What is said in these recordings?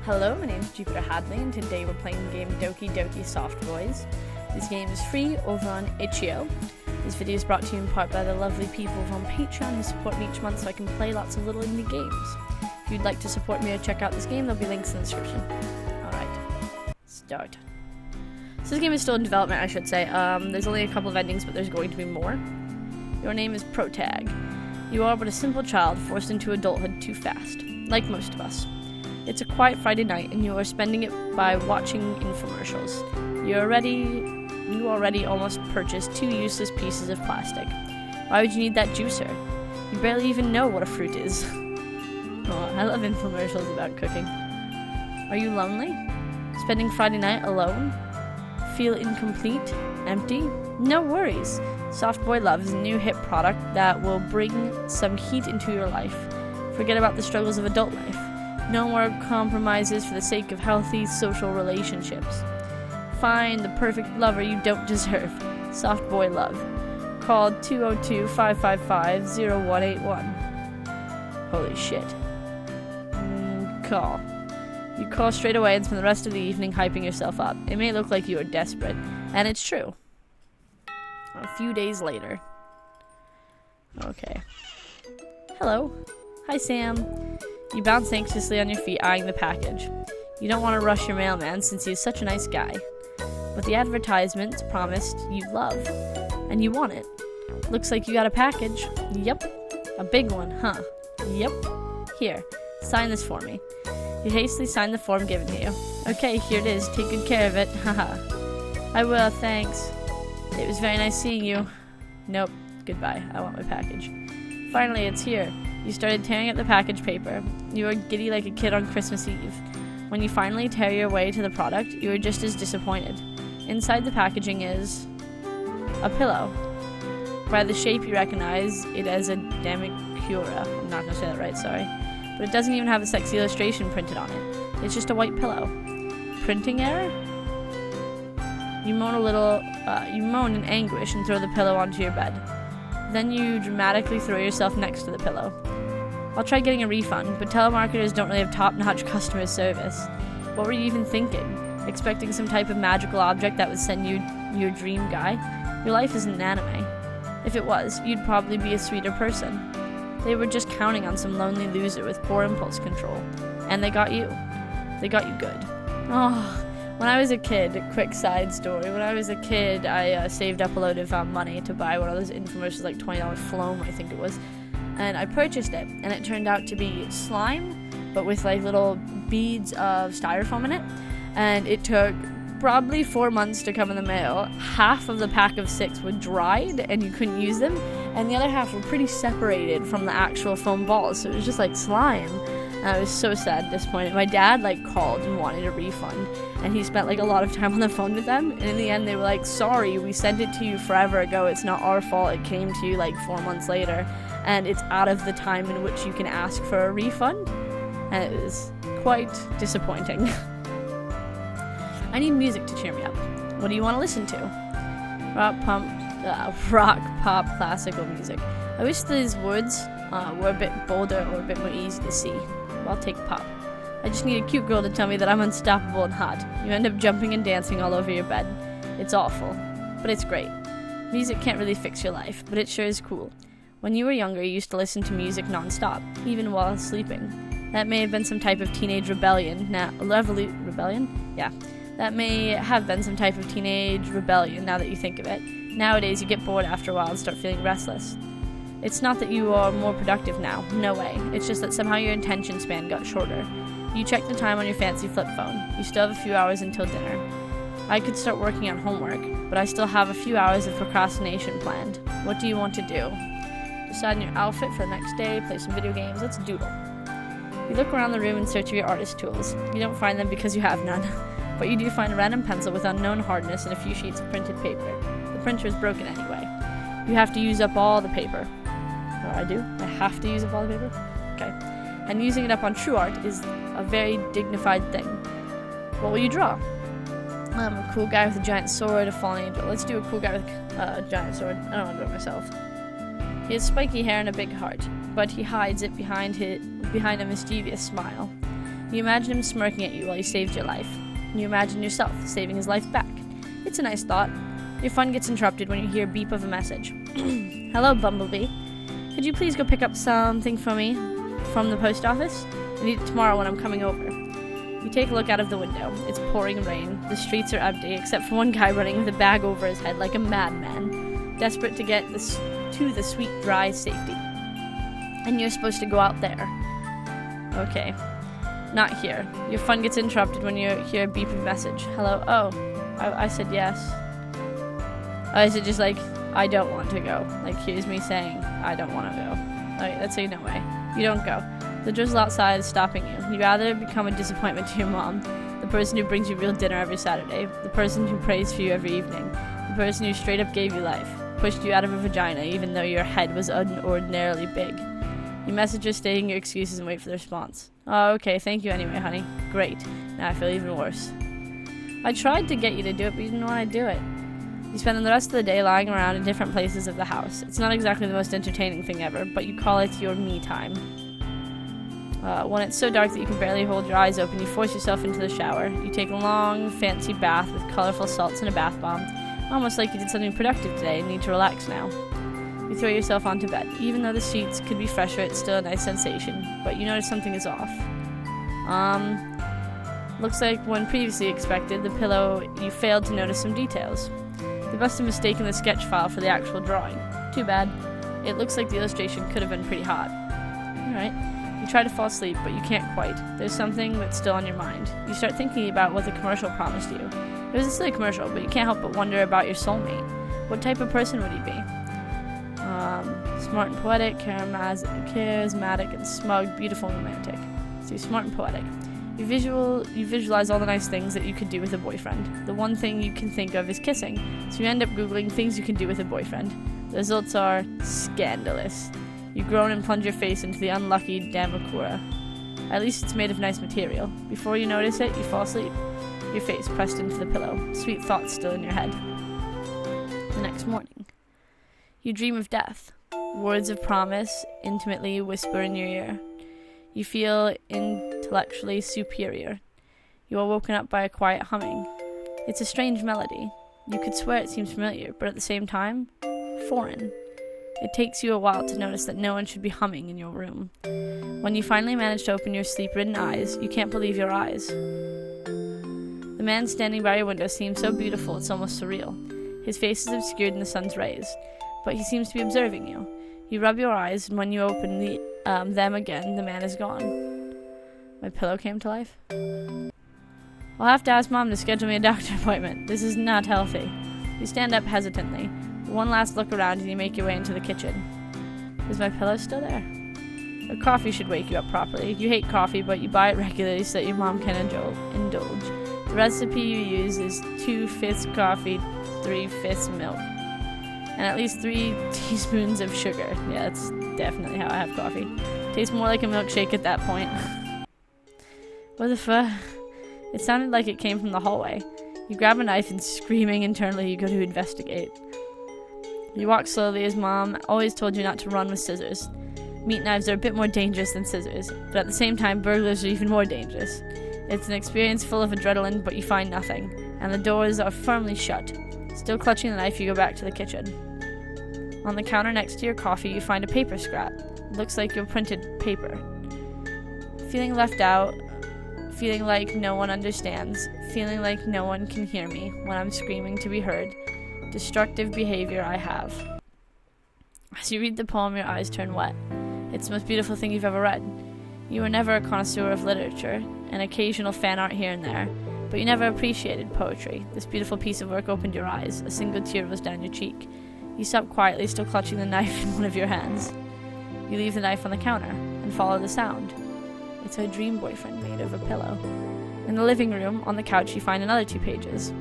Hello, my name is Jupiter Hadley, and today we're playing the game Doki Doki Soft Boys. This game is free over on itch.io. This video is brought to you in part by the lovely people on Patreon who support me each month so I can play lots of little indie games. If you'd like to support me or check out this game, there'll be links in the description. Alright, start. So this game is still in development, I should say. There's only a couple of endings, but there's going to be more. Your name is Protag. You are but a simple child forced into adulthood too fast, like most of us. It's a quiet Friday night, and you are spending it by watching infomercials. You already almost purchased 2 useless pieces of plastic. Why would you need that juicer? You barely even know what a fruit is. Oh, I love infomercials about cooking. Are you lonely? Spending Friday night alone? Feel incomplete? Empty? No worries. Soft Boy Love is a new hip product that will bring some heat into your life. Forget about the struggles of adult life. No more compromises for the sake of healthy social relationships. Find the perfect lover you don't deserve. Soft Boy Love. Call 202-555-0181. Holy shit. Call. You call straight away and spend the rest of the evening hyping yourself up. It may look like you are desperate, and it's true. A few days later. Okay. Hello. Hi, Sam. You bounce anxiously on your feet, eyeing the package. You don't want to rush your mailman since he is such a nice guy. But the advertisements promised you love, and you want it. Looks like you got a package. Yep. A big one, huh? Yep. Here, sign this for me. You hastily sign the form given to you. Okay, here it is. Take good care of it. Haha. I will, thanks. It was very nice seeing you. Nope. Goodbye. I want my package. Finally, it's here. You started tearing at the package paper. You were giddy like a kid on Christmas Eve. When you finally tear your way to the product, you are just as disappointed. Inside the packaging is a pillow. By the shape, you recognize it as a damicura. I'm not going to say that right, sorry. But it doesn't even have a sexy illustration printed on it. It's just a white pillow. Printing error? You moan in anguish and throw the pillow onto your bed. Then you dramatically throw yourself next to the pillow. I'll try getting a refund, but telemarketers don't really have top-notch customer service. What were you even thinking? Expecting some type of magical object that would send you your dream guy? Your life isn't an anime. If it was, you'd probably be a sweeter person. They were just counting on some lonely loser with poor impulse control. And they got you. They got you good. Oh, when I was a kid, quick side story, when I was a kid, I saved up a load of money to buy one of those infomercials, like $20 Floam, I think it was. And I purchased it, and it turned out to be slime, but with like little beads of styrofoam in it. And it took probably 4 months to come in the mail. Half of the pack of 6 were dried, and you couldn't use them. And the other half were pretty separated from the actual foam balls, so it was just like slime. And I was so sad and disappointed. My dad called and wanted a refund, and he spent a lot of time on the phone with them, and in the end they were like, sorry, we sent it to you forever ago, it's not our fault, it came to you 4 months later, and it's out of the time in which you can ask for a refund. And it was quite disappointing. I need music to cheer me up. What do you want to listen to? Rock, pop, classical music. I wish these words were a bit bolder or a bit more easy to see. I'll take pop. I just need a cute girl to tell me that I'm unstoppable and hot. You end up jumping and dancing all over your bed. It's awful, but it's great. Music can't really fix your life, but it sure is cool. When you were younger, you used to listen to music non-stop, even while sleeping. That may have been some type of teenage rebellion. Rebellion? Yeah. That may have been some type of teenage rebellion now that you think of it. Nowadays, you get bored after a while and start feeling restless. It's not that you are more productive now. No way. It's just that somehow your attention span got shorter. You check the time on your fancy flip phone. You still have a few hours until dinner. I could start working on homework, but I still have a few hours of procrastination planned. What do you want to do? Decide on your outfit for the next day, play some video games, let's doodle. You look around the room in search of your artist tools. You don't find them because you have none. But you do find a random pencil with unknown hardness and a few sheets of printed paper. The printer is broken anyway. You have to use up all the paper. I do? I have to use up all the paper? Okay. And using it up on true art is a very dignified thing. What will you draw? A cool guy with a giant sword, a fallen angel. Let's do a cool guy with a giant sword. I don't want to do it myself. He has spiky hair and a big heart, but he hides it behind a mischievous smile. You imagine him smirking at you while he saved your life. You imagine yourself saving his life back. It's a nice thought. Your fun gets interrupted when you hear a beep of a message. Hello, Bumblebee. Could you please go pick up something for me from the post office? I need it tomorrow when I'm coming over. You take a look out of the window. It's pouring rain. The streets are empty, except for one guy running with a bag over his head like a madman, desperate to get to the sweet, dry safety. And you're supposed to go out there. Okay. Not here. Your fun gets interrupted when you hear a beeping message. Hello? Oh. I said yes. Oh, is it just like, I don't want to go? Like, here's me saying, I don't want to go. Alright, let's say no way. You don't go. The drizzle outside is stopping you. You'd rather become a disappointment to your mom, the person who brings you real dinner every Saturday, the person who prays for you every evening, the person who straight up gave you life, pushed you out of a vagina even though your head was unordinarily big. You message her stating your excuses and wait for the response. Oh, okay, thank you anyway, honey. Great. Now I feel even worse. I tried to get you to do it, but you didn't want to do it. You spend the rest of the day lying around in different places of the house. It's not exactly the most entertaining thing ever, but you call it your me time. When it's so dark that you can barely hold your eyes open, you force yourself into the shower. You take a long, fancy bath with colorful salts and a bath bomb, almost like you did something productive today and need to relax now. You throw yourself onto bed. Even though the sheets could be fresher, it's still a nice sensation, but you notice something is off. Looks like when previously expected, the pillow, you failed to notice some details. They must have mistaken the sketch file for the actual drawing. Too bad. It looks like the illustration could have been pretty hot. Alright. You try to fall asleep, but you can't quite. There's something that's still on your mind. You start thinking about what the commercial promised you. It was a silly commercial, but you can't help but wonder about your soulmate. What type of person would he be? Smart and poetic, charismatic and smug, beautiful and romantic. So smart and poetic. You visualize all the nice things that you could do with a boyfriend. The one thing you can think of is kissing, so you end up Googling things you can do with a boyfriend. The results are scandalous. You groan and plunge your face into the unlucky Damakura. At least it's made of nice material. Before you notice it, you fall asleep, your face pressed into the pillow, sweet thoughts still in your head. The next morning, you dream of death. Words of promise intimately whisper in your ear. You feel intellectually superior. You are woken up by a quiet humming. It's a strange melody. You could swear it seems familiar, but at the same time, foreign. It takes you a while to notice that no one should be humming in your room. When you finally manage to open your sleep-ridden eyes, you can't believe your eyes. The man standing by your window seems so beautiful it's almost surreal. His face is obscured in the sun's rays, but he seems to be observing you. You rub your eyes, and when you open them again, the man is gone. My pillow came to life. I'll have to ask Mom to schedule me a doctor appointment. This is not healthy. You stand up hesitantly. One last look around and you make your way into the kitchen. Is my pillow still there? A coffee should wake you up properly. You hate coffee, but you buy it regularly so that your mom can indulge. The recipe you use is 2/5 coffee, 3/5 milk, and at least 3 teaspoons of sugar. Yeah, that's definitely how I have coffee. Tastes more like a milkshake at that point. What the fuck? It sounded like it came from the hallway. You grab a knife and screaming internally you go to investigate. You walk slowly as Mom always told you not to run with scissors. Meat knives are a bit more dangerous than scissors, but at the same time burglars are even more dangerous. It's an experience full of adrenaline, but you find nothing, and the doors are firmly shut. Still clutching the knife, you go back to the kitchen. On the counter next to your coffee, you find a paper scrap. It looks like your printed paper. Feeling left out, feeling like no one understands, feeling like no one can hear me when I'm screaming to be heard. Destructive behavior I have. As you read the poem, your eyes turn wet. It's the most beautiful thing you've ever read. You were never a connoisseur of literature, an occasional fan art here and there, but you never appreciated poetry. This beautiful piece of work opened your eyes. A single tear rolls down your cheek. You stop quietly, still clutching the knife in one of your hands. You leave the knife on the counter and follow the sound. It's her dream boyfriend made of a pillow. In the living room, on the couch, you find another 2 pages.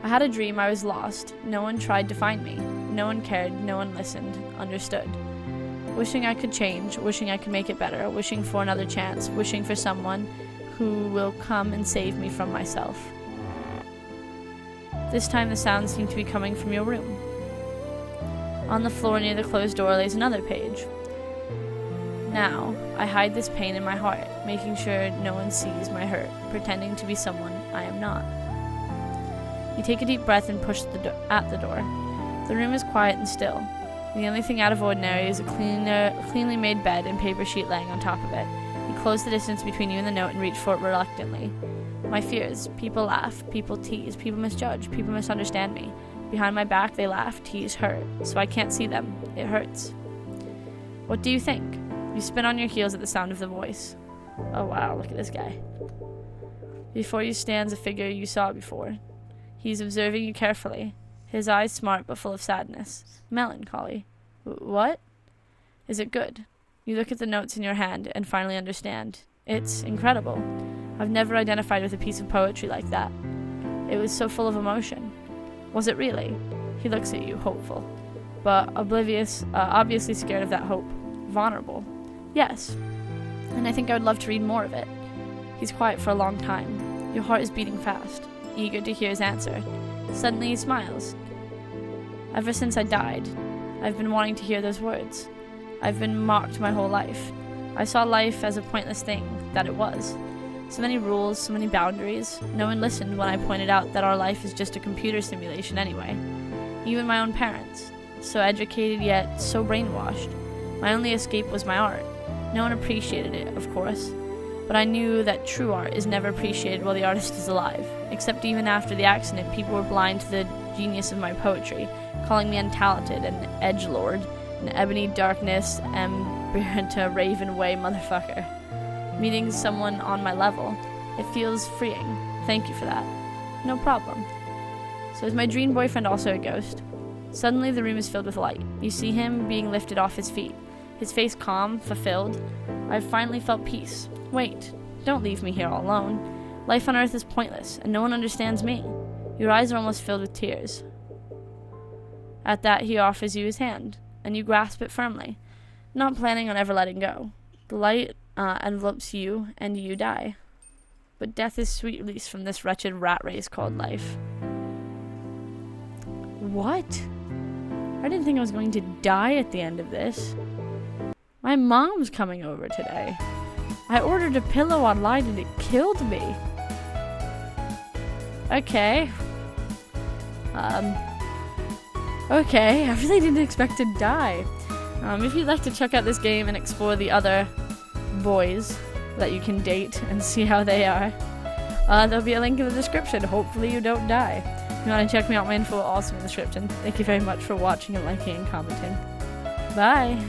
I had a dream I was lost. No one tried to find me. No one cared. No one listened. Understood. Wishing I could change. Wishing I could make it better. Wishing for another chance. Wishing for someone who will come and save me from myself. This time the sounds seem to be coming from your room. On the floor near the closed door lays another page. Now, I hide this pain in my heart, making sure no one sees my hurt, pretending to be someone I am not. You take a deep breath and push at the door. The room is quiet and still. The only thing out of ordinary is a cleanly made bed and paper sheet laying on top of it. You close the distance between you and the note and reach for it reluctantly. My fears. People laugh, people tease, people misjudge, people misunderstand me. Behind my back, they laugh, tease, hurt, so I can't see them. It hurts. What do you think? You spin on your heels at the sound of the voice. Oh wow, look at this guy. Before you stands a figure you saw before. He's observing you carefully. His eyes smart but full of sadness. Melancholy. What? Is it good? You look at the notes in your hand and finally understand. It's incredible. I've never identified with a piece of poetry like that. It was so full of emotion. Was it really? He looks at you, hopeful, but obviously scared of that hope. Vulnerable. Yes. And I think I would love to read more of it. He's quiet for a long time. Your heart is beating fast, eager to hear his answer. Suddenly he smiles. Ever since I died, I've been wanting to hear those words. I've been mocked my whole life. I saw life as a pointless thing, that it was. So many rules, so many boundaries. No one listened when I pointed out that our life is just a computer simulation anyway. Even my own parents. So educated yet so brainwashed. My only escape was my art. No one appreciated it, of course. But I knew that true art is never appreciated while the artist is alive. Except even after the accident, people were blind to the genius of my poetry, calling me untalented, an edgelord, an ebony darkness, a raven way motherfucker. Meeting someone on my level, it feels freeing. Thank you for that. No problem. So is my dream boyfriend also a ghost? Suddenly the room is filled with light. You see him being lifted off his feet. His face calm, fulfilled. I've finally felt peace. Wait, don't leave me here all alone. Life on Earth is pointless, and no one understands me. Your eyes are almost filled with tears. At that, he offers you his hand, and you grasp it firmly, not planning on ever letting go. The light envelopes you, and you die. But death is sweet release from this wretched rat race called life. What? I didn't think I was going to die at the end of this. My mom's coming over today. I ordered a pillow online and it killed me. Okay. Okay, I really didn't expect to die. If you'd like to check out this game and explore the other boys that you can date and see how they are, there'll be a link in the description. Hopefully you don't die. If you want to check me out, my info will also be in the description. Thank you very much for watching and liking and commenting. Bye!